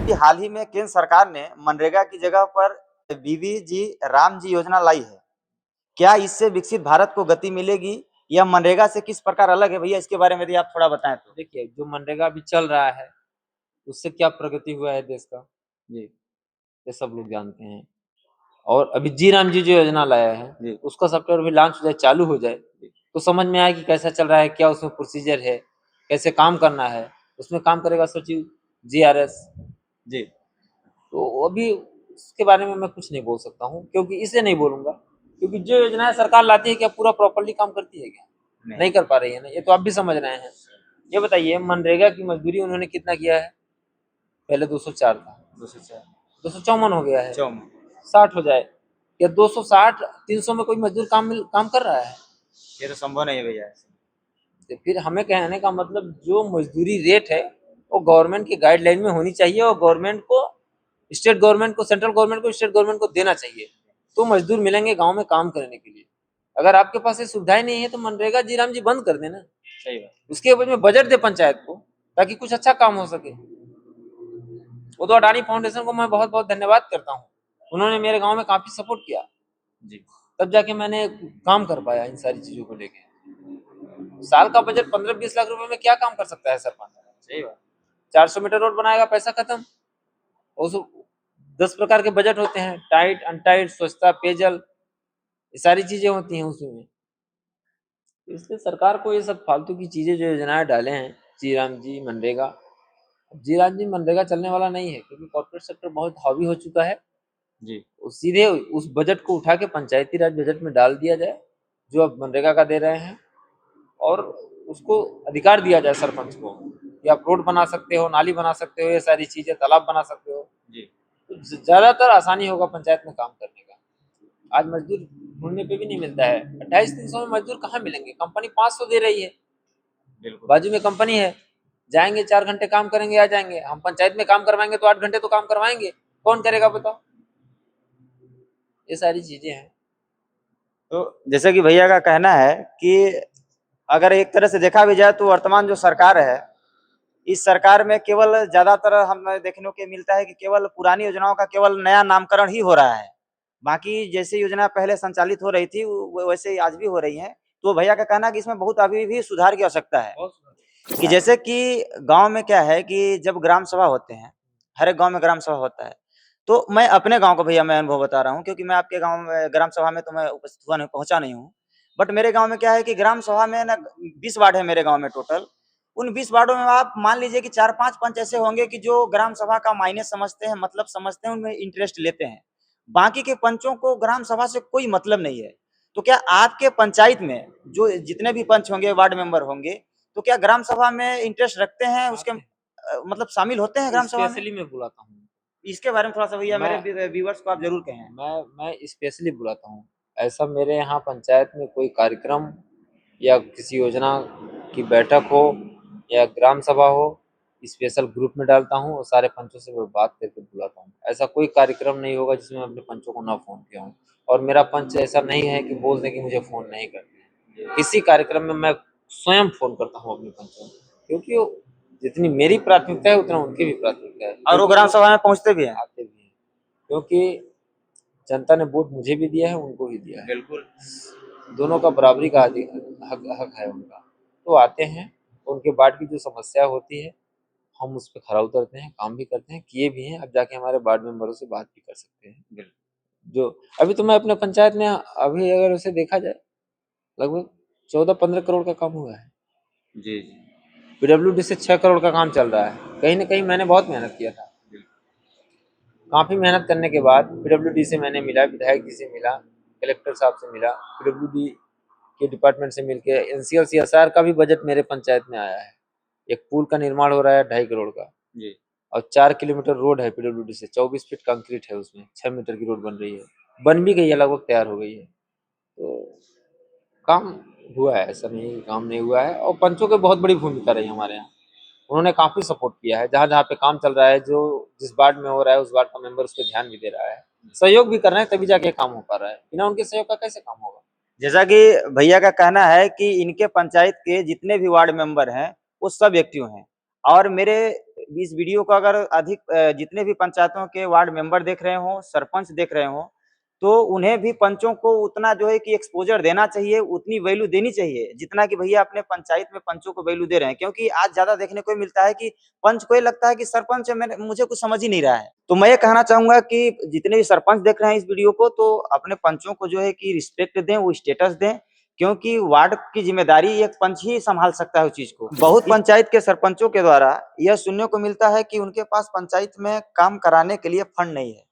अभी हाल ही में केंद्र सरकार ने मनरेगा की जगह पर बीबी जी राम जी योजना लाई है। क्या इससे विकसित भारत को गति मिलेगी? यह मनरेगा से किस प्रकार अलग है भैया, इसके बारे में यदि आप थोड़ा बताएं तो। देखिए, जो मनरेगा अभी चल रहा है उससे क्या प्रगति हुआ है देश का, जी, ये सब लोग जानते हैं। और अभी जी राम जी जो योजना लाया है उसका सॉफ्टवेयर भी लॉन्च हो जाए, चालू हो जाए, तो समझ में आए कि कैसा चल रहा है, क्या उसमें प्रोसीजर है, कैसे काम करना है। उसमें काम करेगा सचिव GRS जी। तो अभी उसके बारे में मैं कुछ नहीं बोल सकता हूँ, क्योंकि इसे नहीं बोलूंगा, क्योंकि जो योजनाएं सरकार लाती है क्या पूरा प्रॉपरली काम करती है क्या? नहीं कर पा रही है ना, ये तो आप भी समझ रहे हैं। ये बताइए, मनरेगा की मजदूरी उन्होंने कितना किया है? पहले 204 था, 254 हो गया है, 60 हो जाए। या 260 300 में कोई मजदूर काम कर रहा है? ये तो संभव नहीं है भैया। तो फिर हमें कहने का मतलब, जो मजदूरी रेट है वो गवर्नमेंट की गाइडलाइन में होनी चाहिए, और गवर्नमेंट को, स्टेट गवर्नमेंट को, सेंट्रल गवर्नमेंट को, स्टेट गवर्नमेंट को देना चाहिए, तो मजदूर मिलेंगे गांव में काम करने के लिए। अगर आपके पास ये सुविधाएं नहीं है तो मनरेगा जी राम जी बंद कर देना। सही बात। उसके एवज में बजट दे पंचायत को, ताकि कुछ अच्छा काम हो सके। वो तो अडानी फाउंडेशन को मैं बहुत बहुत धन्यवाद करता हूँ, उन्होंने मेरे गांव में काफी सपोर्ट किया जी, तब जाके मैंने काम कर पाया इन सारी चीजों को लेके। साल का बजट 15-20 लाख रुपए में क्या काम कर सकता है सरपंच? सही बात। 400 मीटर रोड बनाएगा, पैसा खत्म। उस 10 प्रकार के बजट होते हैं, टाइट, अनटाइट, स्वच्छता, पेयजल, ये सारी चीजें होती हैं उसमें। इसलिए सरकार को ये सब फालतू की चीजें जो योजनाएं डाले हैं, जी राम जी, मनरेगा, जी राम जी मनरेगा चलने वाला नहीं है, क्योंकि कॉर्पोरेट सेक्टर बहुत हावी हो चुका है जी। सीधे उस बजट को उठा के पंचायती राज बजट में डाल दिया जाए, जो अब मनरेगा का दे रहे हैं, और उसको अधिकार दिया जाए सरपंच को कि आप रोड बना सकते हो, नाली बना सकते हो, ये सारी चीजें, तालाब बना सकते हो जी। तो ज्यादातर आसानी होगा पंचायत में काम करने का। आज मजदूर ढूंढने पे भी नहीं मिलता है। 2800-300 में मजदूर कहाँ मिलेंगे? कंपनी 500 दे रही है, बाजू में कंपनी है, जाएंगे 4 घंटे काम करेंगे, आ जाएंगे। हम पंचायत में काम करवाएंगे तो 8 घंटे तो काम करवाएंगे, कौन करेगा बताओ? ये सारी चीजें हैं। तो जैसे कि भैया का कहना है कि अगर एक तरह से देखा भी जाए तो वर्तमान जो सरकार है, इस सरकार में केवल ज्यादातर हमें देखने को मिलता है कि केवल पुरानी योजनाओं का केवल नया नामकरण ही हो रहा है। बाकी जैसे योजना पहले संचालित हो रही थी वैसे ही आज भी हो रही है। तो भैया का कहना है कि इसमें बहुत अभी भी सुधार की आवश्यकता है। कि जैसे कि गांव में क्या है कि जब ग्राम सभा होते हैं, हर एक गांव में ग्राम सभा होता है, तो मैं अपने गांव को भैया मैं अनुभव बता रहा हूँ, क्योंकि मैं आपके गांव में ग्राम सभा में तो मैं उपस्थित हुआ नहीं, पहुंचा नहीं हूँ। बट मेरे गांव में क्या है कि ग्राम सभा में ना 20 वार्ड है मेरे गांव में टोटल। उन 20 वार्डों में आप मान लीजिए कि 4-5 पंच ऐसे होंगे कि जो ग्राम सभा का मायने समझते हैं, मतलब समझते हैं, उनमें इंटरेस्ट लेते हैं। बाकी के पंचों को ग्राम सभा से कोई मतलब नहीं है। तो क्या आपके पंचायत में जो जितने भी पंच होंगे, वार्ड मेंबर होंगे, तो क्या ग्राम सभा में इंटरेस्ट रखते हैं, उसके मतलब शामिल होते हैं ग्राम सभा में? स्पेशली मैं बुलाता हूँ, इसके बारे में थोड़ा सा भैया मैं मेरे व्यूअर्स को आप जरूर कहें। मैं स्पेशली बुलाता हूँ। ऐसा मेरे यहाँ पंचायत में कोई कार्यक्रम या किसी योजना की बैठक हो या ग्राम सभा हो, स्पेशल ग्रुप में डालता हूँ और सारे पंचों से मैं बात करके बुलाता हूँ। ऐसा कोई कार्यक्रम नहीं होगा जिसमें मैं अपने पंचों को ना फोन किया हूँ। और मेरा पंच ऐसा नहीं है कि बोल दे कि मुझे फोन नहीं करते। किसी कार्यक्रम में मैं स्वयं फोन करता हूँ अपने पंचों को, क्योंकि जितनी मेरी प्राथमिकता है उतना उनकी भी प्राथमिकता है। और वो ग्राम सभा में पहुंचते भी हैं? आते भी हैं, क्योंकि जनता ने वोट मुझे भी दिया है, उनको भी दिया है। बिल्कुल, दोनों का बराबरी का हक है उनका। तो आते हैं, उनके वार्ड की जो समस्या होती है हम उस पर खरा उतरते हैं, काम भी करते हैं, किए भी हैं। अब जाके हमारे वार्ड मेंबरों से बात भी कर सकते हैं। जो अभी तो मैं अपने पंचायत में, अभी अगर उसे देखा जाए, लगभग 14-15 करोड़ का काम हुआ है जी। PWD से 6 करोड़ का काम चल रहा है। कहीं ना कहीं मैंने बहुत मेहनत किया था। काफ़ी मेहनत करने के बाद PWD से मैंने मिला, विधायक जी से मिला, कलेक्टर साहब से मिला, PWD के डिपार्टमेंट से मिलके NCL CSR का भी बजट मेरे पंचायत में आया है। एक पुल का निर्माण हो रहा है 2.5 करोड़ का जी, और 4 किलोमीटर रोड है PWD से, 24 फीट कंक्रीट है उसमें, 6 मीटर की रोड बन रही है, बन भी गई है, लगभग तैयार हो गई है। तो काम हुआ है, ऐसा नहीं काम नहीं हुआ है। और पंचों की बहुत बड़ी भूमिका रही हमारे यहाँ, उन्होंने काफी सपोर्ट किया है। जहाँ जहाँ पे काम चल रहा है, जो जिस वार्ड में हो रहा है, उस वार्ड का मेंबर उस पर ध्यान भी दे रहा है, सहयोग भी कर रहे हैं, तभी जाके काम हो पा रहा है। बिना उनके सहयोग का कैसे काम होगा? जैसा कि भैया का कहना है कि इनके पंचायत के जितने भी वार्ड मेंबर हैं वो सब एक्टिव हैं। और मेरे इस वीडियो को अगर अधिक जितने भी पंचायतों के वार्ड मेंबर देख रहे हो, सरपंच देख रहे हो, तो उन्हें भी पंचों को उतना जो है कि एक्सपोज़र देना चाहिए, उतनी वैल्यू देनी चाहिए, जितना कि भैया अपने पंचायत में पंचों को वैल्यू दे रहे हैं। क्योंकि आज ज़्यादा देखने को मिलता है कि पंच को ये लगता है कि सरपंच है, मैंने मुझे कुछ समझ ही नहीं रहा है। तो मैं ये कहना चाहूँगा कि जितने भी सरपंच देख रहे हैं इस वीडियो को, तो अपने पंचों को जो है कि रिस्पेक्ट दें, वो स्टेटस दें, क्योंकि वार्ड की जिम्मेदारी एक पंच ही संभाल सकता है उस चीज को। बहुत पंचायत के सरपंचों के द्वारा यह सुनने को मिलता है कि उनके पास पंचायत में काम कराने के लिए फंड नहीं है।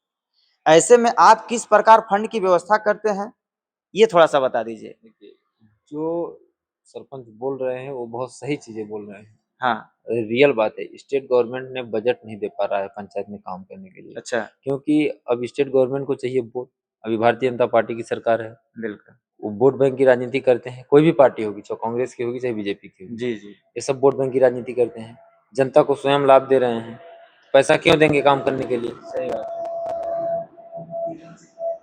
ऐसे में आप किस प्रकार फंड की व्यवस्था करते हैं, ये थोड़ा सा बता दीजिए। देखिए, जो सरपंच बोल रहे हैं वो बहुत सही चीजें बोल रहे हैं। हाँ, रियल बात है, स्टेट गवर्नमेंट ने बजट नहीं दे पा रहा है पंचायत में काम करने के लिए, अच्छा, क्योंकि अब स्टेट गवर्नमेंट को चाहिए वोट। अभी भारतीय जनता पार्टी की सरकार है, बिल्कुल। वो वोट बैंक की राजनीति करते हैं। कोई भी पार्टी होगी, चाहे कांग्रेस की होगी चाहे बीजेपी की होगी, जी, जी। ये सब वोट बैंक की राजनीति करते हैं। जनता को स्वयं लाभ दे रहे हैं, पैसा क्यों देंगे काम करने के लिए? सही बात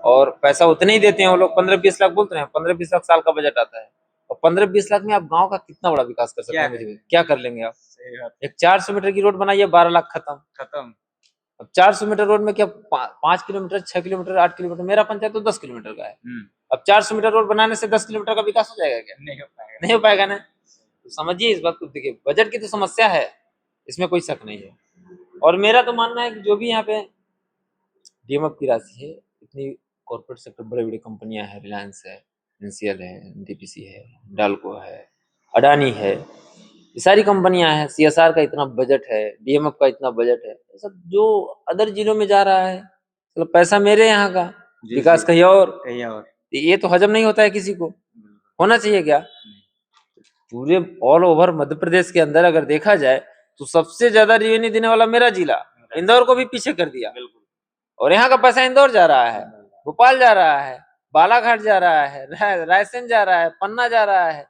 और पैसा उतने ही देते हैं वो लोग। 15-20 लाख बोलते हैं, 15-20 लाख साल का बजट आता है, और 15-20 लाख में आप गांव का कितना बड़ा विकास कर सकते हैं? मुझे क्या कर लेंगे आप? सही बात। एक 400 मीटर की रोड बनाइए, 12 लाख खत्म। अब 400 मीटर रोड में क्या 5 किलोमीटर, 6 किलोमीटर, 8 किलोमीटर? मेरा पंचायत तो 10 किलोमीटर का है। अब 400 मीटर रोड बनाने से 10 किलोमीटर का विकास हो जाएगा क्या? नहीं हो पाएगा। नहीं हो पाएगा ना। तो समझिए इस बात को। देखिए, बजट की तो समस्या है, इसमें कोई शक नहीं है। और मेरा तो मानना है कि जो भी यहाँ पे डीएमएफ की राशि है, इतनी कॉर्पोरेट सेक्टर बड़ी बड़ी कंपनियां हैं, रिलायंस है, एनसीएल है, एनटीपीसी है, डाल्को है, अडानी है, ये सारी कंपनियां हैं। सीएसआर का इतना बजट है, डीएमएफ का इतना बजट है, ये सब जो अदर जिलों में जा रहा है, मतलब पैसा मेरे यहाँ का, विकास कहीं और। ये तो हजम नहीं होता है किसी को। होना चाहिए क्या? पूरे ऑल ओवर मध्य प्रदेश के अंदर अगर देखा जाए तो सबसे ज्यादा रेवेन्यू देने वाला मेरा जिला, इंदौर को भी पीछे कर दिया। और यहाँ का पैसा इंदौर जा रहा है, भोपाल जा रहा है, बालाघाट जा रहा है, रायसेन जा रहा है, पन्ना जा रहा है।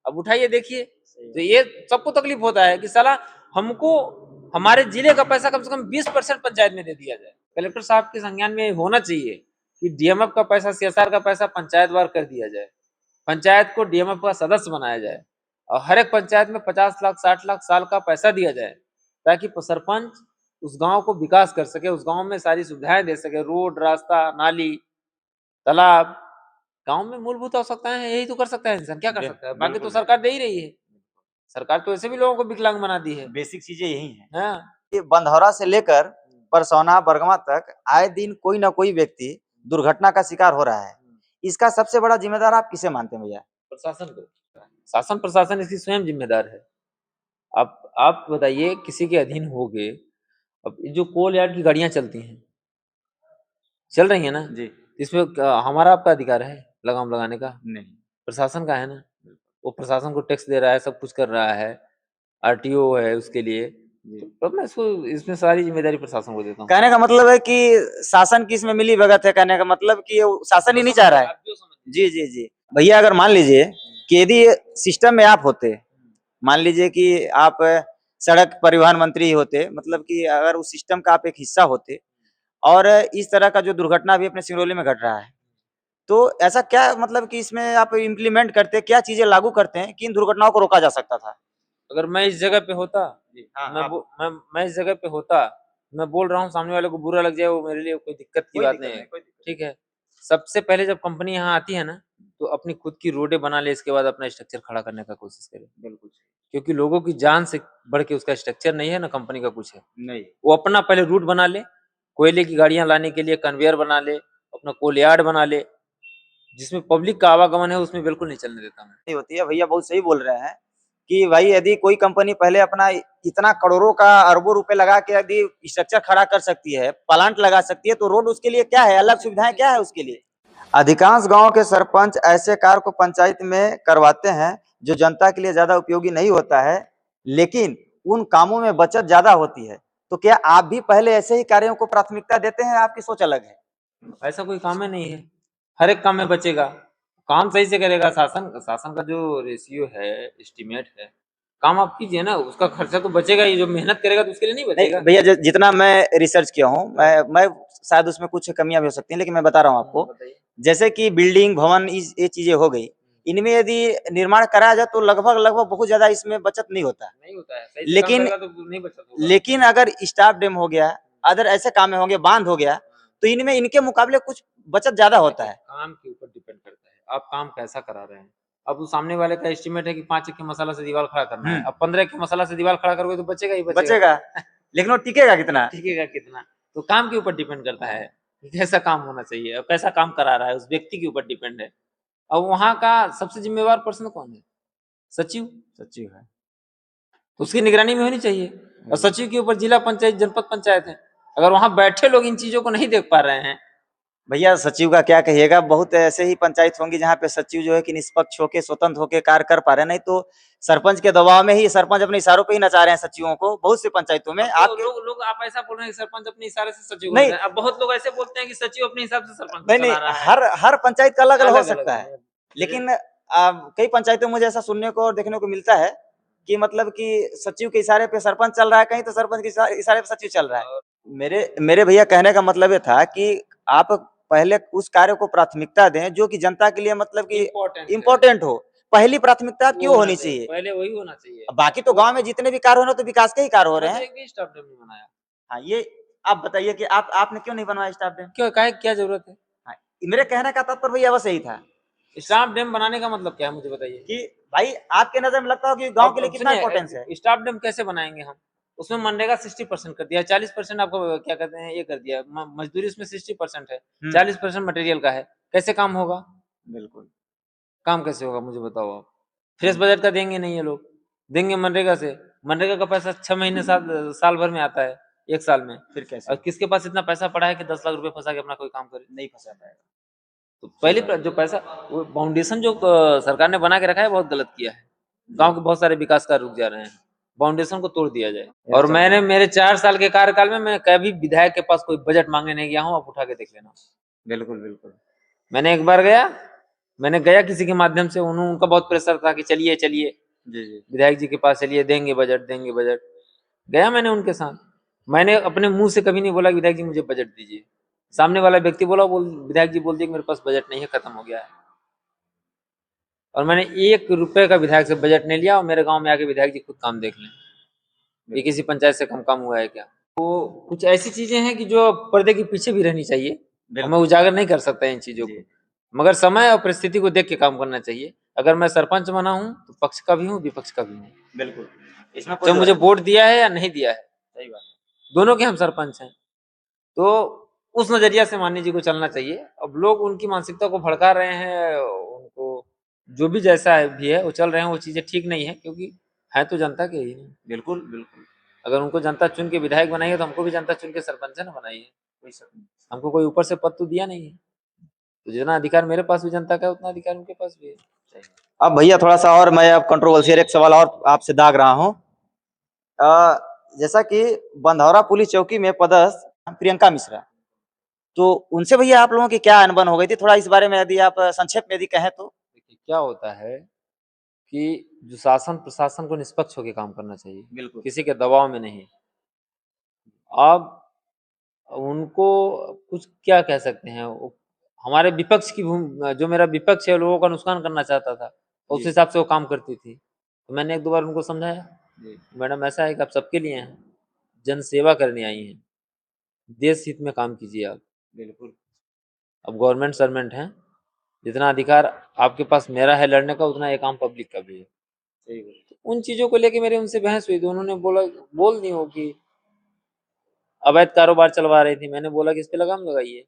अब उठाइए देखिए, तो ये सबको तकलीफ होता है कि साला हमको हमारे जिले का पैसा कम से कम 20% पंचायत में दे दिया जाए। कलेक्टर साहब के संज्ञान में होना चाहिए कि डीएमएफ का पैसा, सीएसआर का पैसा पंचायत वार कर दिया जाए, पंचायत को डीएमएफ का सदस्य बनाया जाए, और हर एक पंचायत में 50 लाख 60 लाख साल का पैसा दिया जाए, ताकि सरपंच उस गांव को विकास कर सके, उस गांव में सारी सुविधाएं दे सके, रोड, रास्ता, नाली, तालाब। गांव में मूलभूत आवश्यकताएं हैं, यही तो कर सकता है इंसान। क्या कर सकता है? बाकी तो सरकार दे ही रही है। सरकार तो ऐसे भी लोगों को विकलांग बना दी है। बेसिक चीजें यही हैं। हाँ। ये बंधौरा से लेकर परसौना, बरगवा तक आए दिन कोई ना कोई व्यक्ति दुर्घटना का शिकार हो रहा है। इसका सबसे बड़ा जिम्मेदार आप किसे मानते हैं भैया? प्रशासन को। शासन प्रशासन इसकी स्वयं जिम्मेदार है। आप बताइए, किसी के अधीन हो गए। अब जो कोल यार्ड की गाड़ियां चलती हैं, चल रही है ना जी, इसमें हमारा आपका अधिकार है लगाम लगाने का? नहीं। प्रशासन का है ना। वो प्रशासन को टैक्स दे रहा है, सब कुछ कर रहा है, आरटीओ है उसके लिए। तो मैं इसको, इसमें सारी जिम्मेदारी प्रशासन को देता हूँ। कहने का मतलब है कि शासन की इसमें मिली भगत है। कहने का मतलब कि ये शासन ही नहीं चाह रहा है। जी, जी, जी। भैया अगर मान लीजिए कि यदि सिस्टम में आप होते, मान लीजिए कि आप सड़क परिवहन मंत्री होते, मतलब कि अगर उस सिस्टम का आप एक हिस्सा होते, और इस तरह का जो दुर्घटना भी अपने सिंगरौली में घट रहा है, तो ऐसा क्या मतलब कि इसमें आप इम्प्लीमेंट करते, क्या चीजें लागू करते हैं कि इन दुर्घटनाओं को रोका जा सकता था? अगर मैं इस जगह पे होता, हाँ, मैं इस जगह पे होता, मैं बोल रहा हूँ, सामने वाले को बुरा लग जाए, वो मेरे लिए कोई दिक्कत की बात नहीं है। ठीक है, सबसे पहले जब कंपनी यहाँ आती है ना, तो अपनी खुद की रोडें बना ले, इसके बाद अपना स्ट्रक्चर खड़ा करने का कोशिश करे। बिल्कुल, क्योंकि लोगों की जान से बढ़ के उसका स्ट्रक्चर नहीं है ना, कंपनी का कुछ है नहीं। वो अपना पहले रूट बना ले, कोयले की गाड़ियां लाने के लिए कन्वेयर बना ले, अपना कोल यार्ड बना ले, जिसमें पब्लिक का आवागमन है, उसमें बिल्कुल नहीं चलने देता मैं। होती है। भैया बहुत सही बोल रहे हैं कि भाई यदि कोई कंपनी पहले अपना इतना करोड़ों का, अरबों रुपए लगा के यदि स्ट्रक्चर खड़ा कर सकती है, प्लांट लगा सकती है, तो रोड उसके लिए क्या है, अलग सुविधाएं क्या है उसके लिए? अधिकांश गांव के सरपंच ऐसे कार्य को पंचायत में करवाते हैं जो जनता के लिए ज्यादा उपयोगी नहीं होता है, लेकिन उन कामों में बचत ज्यादा होती है। तो क्या आप भी पहले ऐसे ही कार्यों को प्राथमिकता देते हैं? आपकी सोच अलग है? ऐसा कोई काम है नहीं है, हर एक काम में बचेगा, काम सही से करेगा। शासन का जो रेशियो है, एस्टिमेट है, काम आप कीजिए ना, उसका खर्चा तो बचेगा ही। जो मेहनत करेगा तो उसके लिए नहीं बचेगा। भैया जितना मैं रिसर्च किया हूँ, मैं शायद उसमें कुछ कमियां भी हो सकती हैं, लेकिन मैं बता रहा हूँ आपको। जैसे कि बिल्डिंग, भवन, ये चीजें हो गई, इनमें यदि निर्माण कराया जाए तो लगभग बहुत ज्यादा इसमें बचत नहीं होता है। नहीं होता है, सही से काम लेकिन करेगा तो नहीं बचत होगा। लेकिन अगर स्टाफ डैम हो गया, अदर ऐसे काम होंगे, बांध हो गया, तो इनमें इनके मुकाबले कुछ बचत ज्यादा होता है। काम के ऊपर डिपेंड करता है, आप काम कैसा करा रहे हैं। अब वो सामने वाले का एस्टिमेट है कि 5 के मसाला से दीवार खड़ा करना है, अब 15 के मसाला से दीवार खड़ा करोगे तो बचेगा ही बचेगा, लेकिन वो टिकेगा कितना? टिकेगा कितना? तो काम के ऊपर डिपेंड करता है कि कैसा काम होना चाहिए और कैसा काम करा रहा है, उस व्यक्ति के ऊपर डिपेंड है। अब वहाँ का सबसे जिम्मेवार पर्सन कौन है? सचिव। सचिव है, तो उसकी निगरानी में होनी चाहिए, और सचिव के ऊपर जिला पंचायत, जनपद पंचायत है। अगर वहाँ बैठे लोग इन चीजों को नहीं देख पा रहे हैं, भैया सचिव का क्या कहिएगा, बहुत ऐसे ही पंचायत होंगी जहाँ पे सचिव जो है कि निष्पक्ष होके स्वतंत्र होके कार्य कर पा रहे हैं, नहीं तो सरपंच के दबाव में ही सरपंच अपने इशारों पे ही नचा रहे हैं सचिवों को बहुत सी पंचायतों में। अब आप तो लोग आप ऐसा बोल रहे हैं कि सरपंच अपने इशारे से सचिव नहीं, बन रहे हैं। अब बहुत लोग ऐसे बोलते हैं कि सचिव अपने हिसाब से सरपंच को नहीं नहीं, चला रहा है। हर पंचायत का अलग अलग हो अलग-अलग सकता है। है, लेकिन कई पंचायतों में मुझे ऐसा सुनने को और देखने को मिलता है कि मतलब कि सचिव के इशारे पे सरपंच चल रहा है, कहीं तो सरपंच के इशारे पे सचिव चल रहा है। मेरे मेरे भैया कहने का मतलब ये था कि आप पहले उस कार्य को प्राथमिकता दें जो कि जनता के लिए मतलब कि इम्पोर्टेंट हो, पहली प्राथमिकता क्यों होनी चाहिए। पहले वही होना चाहिए। बाकी तो गांव में जितने भी कार्य हो रहे हैं तो विकास के ही कार्य हो रहे हैं। एक भी स्टाफ डैम नहीं बनाया। हाँ, ये आप बताइए कि आपने क्यों नहीं बनवाया स्टाफ डैम? क्यों, काहे, क्या जरूरत है? हाँ, मेरे कहने का तात्पर्य भैया बस यही था स्टाफ डैम बनाने का मतलब क्या है, मुझे बताइए। कि भाई आपके नजर में लगता हो कि गांव के लिए कितना इम्पोर्टेंस है। स्टाफ डैम कैसे बनाएंगे हम? उसमें मनरेगा 60% कर दिया, 40% आपको क्या कहते हैं ये कर दिया, मजदूरी उसमें 60% है, 40% मटेरियल का है, कैसे काम होगा? बिल्कुल, काम कैसे होगा मुझे बताओ आप। फ्रेश बजट का देंगे नहीं ये लोग, देंगे मनरेगा से। मनरेगा का पैसा 6 महीने साल भर में आता है, 1 साल में। फिर कैसे? और किसके पास इतना पैसा पड़ा है कि 10 लाख रुपए फंसा के अपना कोई काम करे? नहीं फंसा पाएगा। तो पहले जो पैसा, वो फाउंडेशन जो सरकार ने बना के रखा है बहुत गलत किया है। गांव के बहुत सारे विकास कार्य रुक जा रहे हैं, फाउंडेशन को तोड़ दिया जाए। और मैंने मेरे 4 साल के कार्यकाल में मैं कभी विधायक के पास कोई बजट मांगने नहीं गया हूँ, आप उठा के देख लेना। बिल्कुल बिल्कुल। मैंने एक बार मैंने गया किसी के माध्यम से, उनका बहुत प्रेशर था कि चलिए चलिए जी जी, विधायक जी के पास चलिए, देंगे बजट देंगे बजट। गया मैंने उनके साथ, मैंने अपने मुंह से कभी नहीं बोला कि विधायक जी मुझे बजट दीजिए। सामने वाला व्यक्ति विधायक जी बोल दिए कि मेरे पास बजट नहीं है, खत्म हो गया है। और मैंने 1 रुपए का विधायक से बजट नहीं लिया, और मेरे गांव में आके विधायक जी खुद काम देख लें, ये किसी पंचायत से कम काम हुआ है क्या? तो कुछ ऐसी चीजें हैं कि जो पर्दे के पीछे भी रहनी चाहिए, मैं उजागर नहीं कर सकता इन चीजों को, मगर समय और परिस्थिति को देख के काम करना चाहिए। अगर मैं सरपंच बना हूँ तो पक्ष का भी हूँ, विपक्ष का भी हूँ। बिल्कुल, इसमें जब मुझे वोट दिया है या नहीं दिया है, सही बात, दोनों के हम सरपंच हैं, तो उस नजरिया से माननीय जी को चलना चाहिए। अब लोग उनकी मानसिकता को भड़का रहे हैं, उनको जो भी जैसा है भी है वो चल रहे हैं, वो चीजें ठीक नहीं है, क्योंकि है तो जनता के ही नहीं। बिल्कुल बिल्कुल। अगर उनको जनता चुन के विधायक बनाई है तो हमको भी जनता चुन के सरपंच ना बनाई है, कोई शक नहीं। हमको कोई ऊपर से पद तो दिया नहीं है। तो जितना अधिकार मेरे पास भी जनता का है, उतना अधिकार उनके पास भी है। अब भैया थोड़ा सा और मैं अब कंट्रोवर्शियल एक सवाल और आपसे दाग रहा हूँ। जैसा कि बंधौरा पुलिस चौकी में पदस्थ प्रियंका मिश्रा, तो उनसे भैया आप लोगों की क्या अनबन हो गई थी, थोड़ा इस बारे में यदि आप संक्षेप में यदि कहें तो। देखिए क्या होता है कि जो शासन प्रशासन को निष्पक्ष होकर काम करना चाहिए, बिल्कुल, किसी के दबाव में नहीं। अब उनको कुछ क्या कह सकते हैं, हमारे विपक्ष की जो मेरा विपक्ष है लोगों का नुकसान करना चाहता था, उस हिसाब से वो काम करती थी। तो मैंने 1-2 बार उनको समझाया, मैडम ऐसा है कि आप सबके लिए हैं, जन सेवा करने आई हैं, देश हित में काम कीजिए आप। बिल्कुल, अब गवर्नमेंट सर्वेंट हैं, जितना अधिकार आपके पास मेरा है लड़ने का, उतना एक आम पब्लिक का भी है। सही बात। उन चीजों को लेके मेरी उनसे बहस हुई, तो उन्होंने बोल दी हो कि अवैध कारोबार चलवा रही थी। मैंने बोला कि इस पे लगाम लगाइए।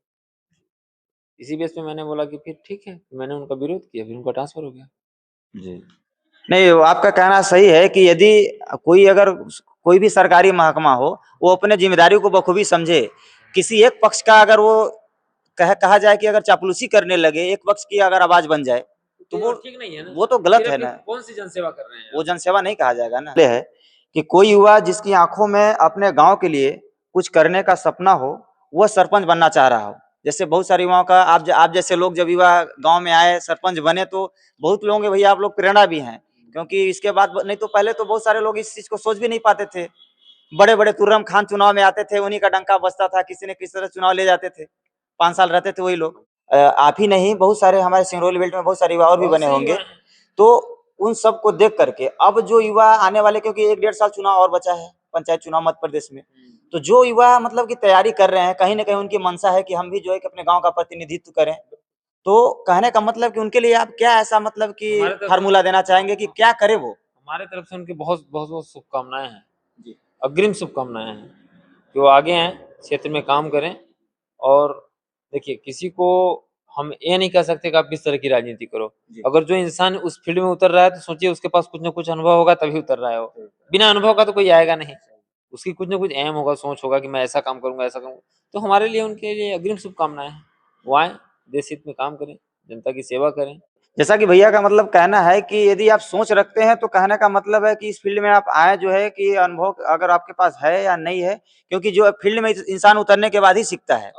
इसी बेस पे मैंने बोला कि फिर ठीक है, मैंने उनका विरोध किया, फिर उनका ट्रांसफर हो गया। जी, नहीं आपका कहना सही है कि यदि कोई भी सरकारी महकमा हो, वो अपने जिम्मेदारी को बखूबी समझे। किसी एक पक्ष का अगर वो कहा जाए कि अगर चापलूसी करने लगे, एक पक्ष की अगर आवाज बन जाए, तो वो ठीक नहीं है ना, वो तो गलत है ना। कौन सी जनसेवा कर रहे हैं, वो जनसेवा नहीं कहा जाएगा ना। है कि कोई युवा जिसकी आंखों में अपने गांव के लिए कुछ करने का सपना हो, वह सरपंच बनना चाह रहा हो। जैसे बहुत सारे युवाओं का आप जैसे लोग जब युवा गांव में आए, सरपंच बने, तो बहुत लोगों के भैया आप लोग प्रेरणा भी हैं, क्योंकि इसके बाद नहीं तो पहले तो बहुत सारे लोग इस चीज को सोच भी नहीं पाते थे। बड़े बड़े तुर्रम खान चुनाव में आते थे, उन्हीं का डंका बजता था, किसी न किसी तरह चुनाव ले जाते थे, 5 साल रहते थे वही लोग। आप ही नहीं, बहुत सारे हमारे सिंगरौली बेल्ट में बहुत सारे युवा और भी बने होंगे। तो उन सबको देख करके अब जो युवा आने वाले, क्योंकि 1-1.5 साल चुनाव और बचा है, पंचायत चुनाव मध्य प्रदेश में, तो जो युवा मतलब की तैयारी कर रहे हैं, कहीं ना कहीं उनकी मंशा है कि हम भी जो है कि अपने गांव का प्रतिनिधित्व करें। तो कहने का मतलब कि उनके लिए आप क्या ऐसा मतलब कि फार्मूला देना चाहेंगे कि क्या करे वो? हमारे तरफ से उनकी बहुत बहुत बहुत शुभकामनाएं हैं जी, अग्रिम शुभकामनाएं हैं कि वो आगे आए, क्षेत्र में काम करें। और देखिए, किसी को हम ये नहीं कह सकते कि आप किस तरह की राजनीति करो। अगर जो इंसान उस फील्ड में उतर रहा है तो सोचिए उसके पास कुछ ना कुछ अनुभव होगा तभी उतर रहा है वो। बिना अनुभव का तो कोई आएगा नहीं। उसकी कुछ ना कुछ एम होगा, सोच होगा कि मैं ऐसा काम करूंगा, ऐसा करूंगा। तो हमारे लिए उनके लिए अग्रिम शुभकामनाएं हैं। वो आए, देश हित में काम करें, जनता की सेवा करें। जैसा कि भैया का मतलब कहना है कि यदि आप सोच रखते हैं तो कहने का मतलब है कि इस फील्ड में आप आए, जो है कि अनुभव अगर आपके पास है या नहीं है, क्योंकि जो फील्ड में इंसान उतरने के बाद ही सीखता है।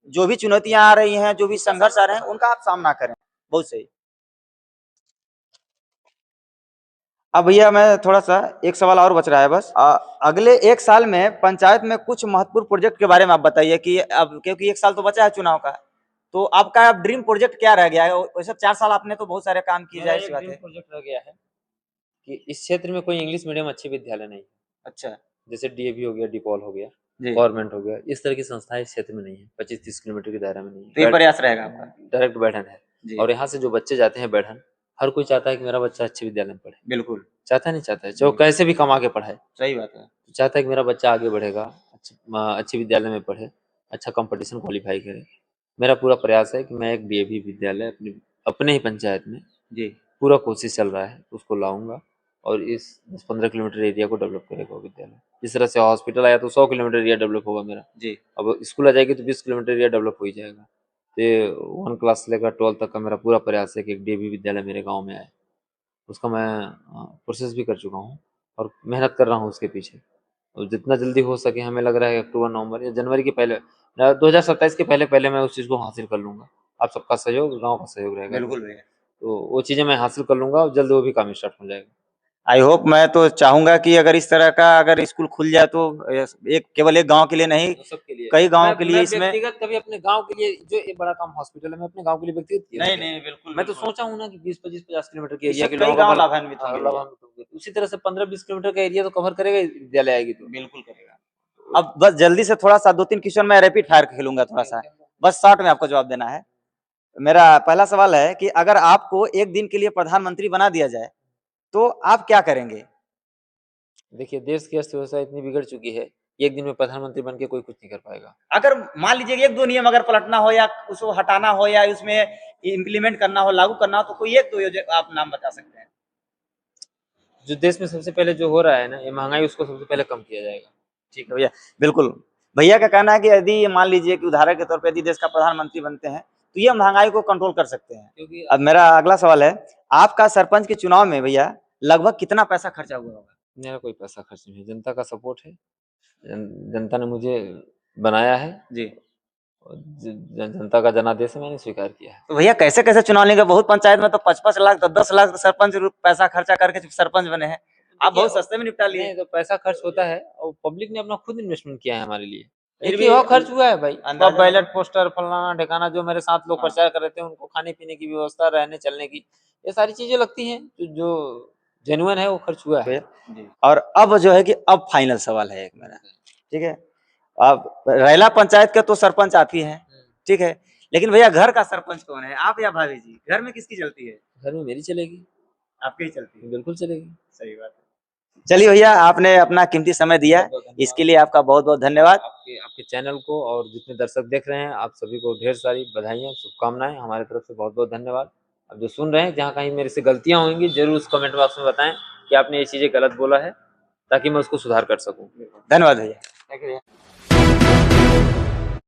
जो भी चुनौतियां आ रही हैं, जो भी संघर्ष आ रहे हैं, उनका आप सामना करें। बहुत सही। अब भैया मैं थोड़ा सा एक सवाल और बच रहा है बस। अगले 1 साल में पंचायत में कुछ महत्वपूर्ण प्रोजेक्ट के बारे में आप बताइए कि अब क्योंकि 1 साल तो बचा है चुनाव का, तो आपका अब ड्रीम प्रोजेक्ट क्या रह गया है? वैसे 4 साल आपने तो बहुत सारे काम किए, जाहिर सी बात है। प्रोजेक्ट रह गया है कि इस क्षेत्र में कोई इंग्लिश मीडियम अच्छे विद्यालय नहीं। अच्छा। जैसे डीएवी हो गया, डीपॉल हो गया, गवर्नमेंट हो गया, इस तरह की संस्थाएं इस क्षेत्र में नहीं है। 25-30 किलोमीटर के दायरे में नहीं है। तो ये प्रयास रहेगा आपका। डायरेक्ट बैठन है और यहाँ से जो बच्चे जाते हैं बैठन, हर कोई चाहता है कि मेरा बच्चा अच्छे विद्यालय में पढ़े। बिल्कुल चाहता नहीं चाहता है, चाहे वो कैसे भी कमा के पढ़ाए। सही बात है। चाहता है कि मेरा बच्चा आगे बढ़ेगा, अच्छे विद्यालय में पढ़े, अच्छा कंपटीशन क्वालिफाई करे। मेरा पूरा प्रयास है कि मैं एक डीएवी विद्यालय अपने ही पंचायत में जी पूरा कोशिश चल रहा है, उसको लाऊंगा और इस 10-15 किलोमीटर एरिया को डेवलप करेगा विद्यालय। जिस तरह से हॉस्पिटल आया तो 100 किलोमीटर एरिया डेवलप होगा मेरा जी। अब स्कूल आ जाएगी तो 20 किलोमीटर एरिया डेवलप हो ही जाएगा। तो 1 क्लास से लेकर 12 तक का मेरा पूरा प्रयास है कि एक डीएवी विद्यालय मेरे गाँव में आए। उसका मैं प्रोसेस भी कर चुका हूँ और मेहनत कर रहा हूँ उसके पीछे। और जितना जल्दी हो सके, हमें लग रहा है अक्टूबर, नवंबर या जनवरी के पहले, 2027 के पहले मैं उस चीज़ को हासिल कर लूँगा। आप सबका सहयोग, गाँव का सहयोग रहेगा। बिल्कुल भैया। तो वो चीज़ें मैं हासिल कर लूँगा और जल्द वो भी काम स्टार्ट हो जाएगा। आई होप, मैं तो चाहूंगा कि अगर इस तरह का अगर स्कूल खुल जाए तो एक केवल एक गांव के लिए नहीं, सबके लिए, कई गांवों के लिए इसमें व्यक्तिगत कभी अपने गांव के लिए जो एक बड़ा काम हॉस्पिटल है, मैं अपने गांव के लिए व्यक्तिगत किया। नहीं बिल्कुल, मैं तो सोचा हूँ ना कि 20-25-50 किलोमीटर के एरिया के कई लोगों गांव का लाभान्वित होंगे। उसी तरह से 15-20 किलोमीटर का एरिया तो कवर करेगा विद्यालय आएगी तो। बिल्कुल करेगा। अब बस जल्दी से थोड़ा सा 2-3 क्वेश्चन मैं रैपिड फायर खेलूंगा, थोड़ा सा बस शॉर्ट में आपको जवाब देना है। मेरा पहला सवाल है कि अगर आपको एक दिन के लिए प्रधानमंत्री बना दिया जाए तो आप क्या करेंगे? देखिए, देश की अर्थव्यवस्था इतनी बिगड़ चुकी है, एक दिन में प्रधानमंत्री बन के कोई कुछ नहीं कर पाएगा। अगर मान लीजिए 1-2 नियम अगर पलटना हो या उसको हटाना हो या उसमें इम्प्लीमेंट करना हो, लागू करना हो, तो कोई 1-2 आप नाम बता सकते हैं। जो देश में सबसे पहले जो हो रहा है ना, ये महंगाई, उसको सबसे पहले कम किया जाएगा। ठीक है भैया, बिल्कुल। भैया का कहना है कि यदि मान लीजिए कि उदाहरण के तौर पे यदि देश का प्रधानमंत्री बनते हैं तो ये महंगाई को कंट्रोल कर सकते हैं। क्योंकि अब मेरा अगला सवाल है, आपका सरपंच के चुनाव में भैया लगभग कितना पैसा खर्चा हुआ होगा? मेरा कोई पैसा खर्च नहीं है, जनता का सपोर्ट है। जनता ने मुझे बनाया है जी, और जनता का जनादेश मैंने स्वीकार किया है। तो भैया कैसे कैसे चुनाव लेंगे? बहुत पंचायत में तो 55 लाख, 10 लाख सरपंच पैसा खर्चा करके सरपंच बने हैं। आप बहुत सस्ते में निपटा लिए। तो पैसा खर्च होता है और पब्लिक ने अपना खुद इन्वेस्टमेंट किया है हमारे लिए। फिर भी वो खर्च हुआ है भाई। बैलेट पोस्टर, फलाना ढिकाना, जो मेरे साथ लोग प्रचार कर रहे थे, उनको खाने पीने की व्यवस्था, रहने चलने की, ये सारी चीजें लगती हैं जो जेन्युइन है, वो खर्च हुआ है। और अब जो है कि अब फाइनल सवाल है एक मेरा, ठीक है? अब रैला पंचायत के तो सरपंच आप ही हैं, ठीक है, लेकिन भैया घर का सरपंच कौन है, आप या भाभी जी? घर में किसकी चलती है? घर में मेरी चलेगी। आपकी ही चलती है? बिल्कुल चलेगी। सही बात है। चलिए भैया, आपने अपना कीमती समय दिया, इसके लिए आपका बहुत बहुत धन्यवाद। आपके चैनल को और जितने दर्शक देख रहे हैं, आप सभी को ढेर सारी बधाइयाँ, शुभकामनाएं हमारे तरफ से बहुत बहुत धन्यवाद। अब जो सुन रहे हैं, जहाँ कहीं मेरे से गलतियाँ होंगी, जरूर उस कमेंट बॉक्स में बताएं कि आपने ये चीजें गलत बोला है, ताकि मैं उसको सुधार कर सकूं। धन्यवाद भैया।